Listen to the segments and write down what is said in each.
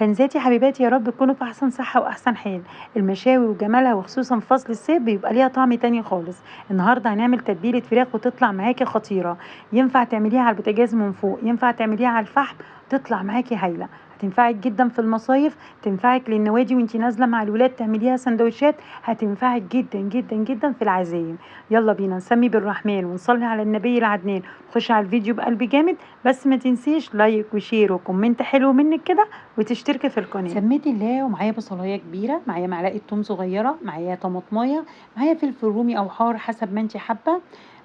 كنزاتي حبيباتي، يا رب تكونوا في أحسن صحة وأحسن حال. المشاوي وجمالها وخصوصا في فصل الصيف بيبقى ليها طعم تاني خالص. النهارده هنعمل تتبيلة فراخ وتطلع معاكي خطيرة. ينفع تعمليها على البوتاجاز من فوق، ينفع تعمليها على الفحم، تطلع معاكي هايلة. هتنفعك جدا في المصايف، تنفعك للنوادي وانتي نازلة مع الولاد تعمليها سندوتشات، هتنفعك جدا جدا جدا في العزايم. يلا بينا نسمي بالرحمن ونصلي على النبي العدنان. خش على الفيديو بقلب جامد، بس ما تنسيش لايك وشير وكومنت حلو منك كده، وتشتركي في القناه. سميت الله، ومعايا بصلايه كبيره، معايا معلقه توم صغيره، معايا طماطمايه، معايا فلفل رومي او حار حسب ما انت حابه،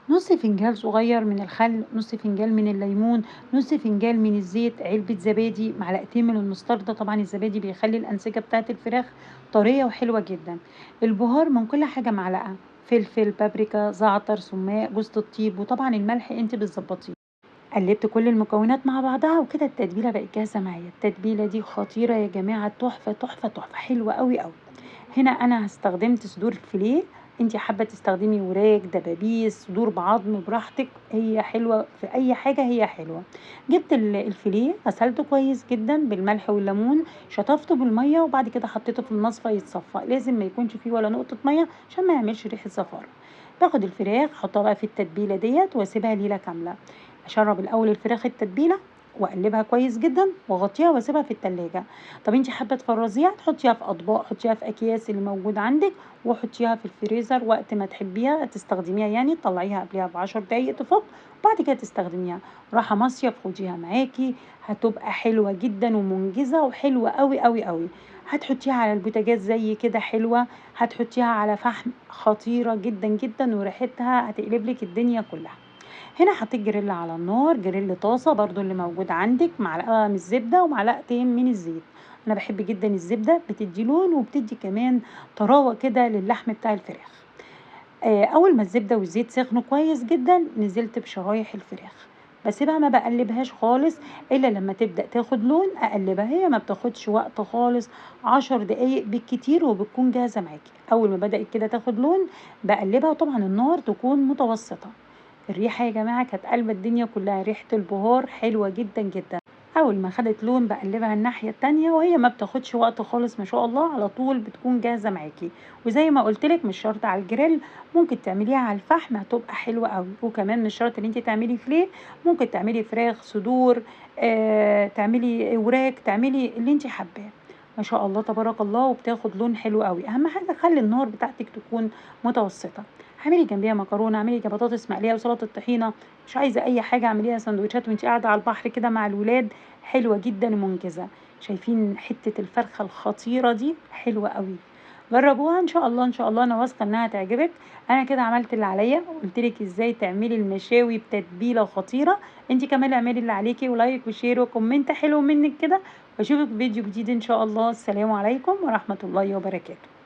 نص فنجان صغير من الخل، نص فنجان من الليمون، نص فنجان من الزيت، علبه زبادي، معلقتين من المستردة. طبعا الزبادي بيخلي الانسجه بتاعه الفراخ طريه وحلوه جدا. البهار من كل حاجه معلقه، فلفل، بابريكا، زعتر، سماق، جوز الطيب، وطبعا الملح انت بتظبطيه. قلبت كل المكونات مع بعضها وكده التتبيله بقت جاهزه معايا. التتبيله دي خطيره يا جماعه، تحفه تحفه تحفه، حلوه قوي قوي. هنا انا استخدمت صدور الفيليه، انت حابه تستخدمي وراك، دبابيس، صدور بعظم، براحتك، هي حلوه في اي حاجه، هي حلوه. جبت الفيليه، غسلته كويس جدا بالملح والليمون، شطفته بالميه، وبعد كده حطيته في المصفى يتصفى. لازم ما يكونش فيه ولا نقطه ميه عشان ما يعملش ريحه زفاره. باخد الفراخ احطها بقى في التتبيله ديت واسيبها ليله كامله. اشرب الاول الفراخ التتبيله واقلبها كويس جدا واغطيها واسيبها في التلاجة. طب انت حابه تفرزيها، تحطيها في اطباق، حطيها في اكياس اللي موجود عندك، وحطيها في الفريزر وقت ما تحبيها تستخدميها، يعني تطلعيها قبلها ب10 دقايق تفك، وبعد كده تستخدميها. راحه مصيف خديها معاكي، هتبقى حلوه جدا ومنجزه وحلوه قوي قوي قوي. هتحطيها على البوتاجاز زي كده حلوه، هتحطيها على فحم خطيره جدا جدا، وريحتها هتقلب لك الدنيا كلها. هنا حطيت جريل على النار، جريل طاسة برضو اللي موجود عندك، معلقة من الزبدة ومعلقتين من الزيت. انا بحب جدا الزبدة، بتدي لون وبتدي كمان طراوة كده للحم بتاع الفراخ. اول ما الزبدة والزيت سخنوا كويس جدا نزلت بشرايح الفراخ، بسيبها ما بقلبهاش خالص الا لما تبدأ تاخد لون اقلبها. هي ما بتاخدش وقت خالص، 10 دقايق بالكتير وبتكون جاهزة معاكي. اول ما بدأت كده تاخد لون بقلبها، وطبعا النار تكون متوسطة. الريحة يا جماعة كانت قلبة الدنيا كلها، ريحة البهار حلوة جدا جدا. أول ما خدت لون بقلبها الناحية التانية، وهي ما بتاخدش وقت خالص، ما شاء الله على طول بتكون جاهزة معاكي. وزي ما قلتلك مش شرط على الجريل، ممكن تعمليها على الفحم هتبقى حلوة قوي. وكمان مش شرط ان انت تعملي فليه، ممكن تعملي فراخ صدور، تعملي وراك، تعملي اللي انت حباه. ما شاء الله تبارك الله، وبتاخد لون حلو قوي. اهم حاجة خلي النار بتاعتك تكون متوسطة. اعملي جنبيها مكرونه، اعملي بطاطس مقليه وسلطه طحينه. مش عايزه اي حاجه، اعمليها سندوتشات وانت قاعده على البحر كده مع الولاد، حلوه جدا ومنجزه. شايفين حته الفرخه الخطيره دي حلوه قوي. جربوها ان شاء الله، ان شاء الله انا واثقه انها تعجبك. انا كده عملت اللي عليا وقلت لك ازاي تعملي المشاوي بتتبيله خطيره. انت كمان اعملي اللي عليكي، ولايك وشير وكومنت حلو منك كده. واشوفك في فيديو جديد ان شاء الله. السلام عليكم ورحمه الله وبركاته.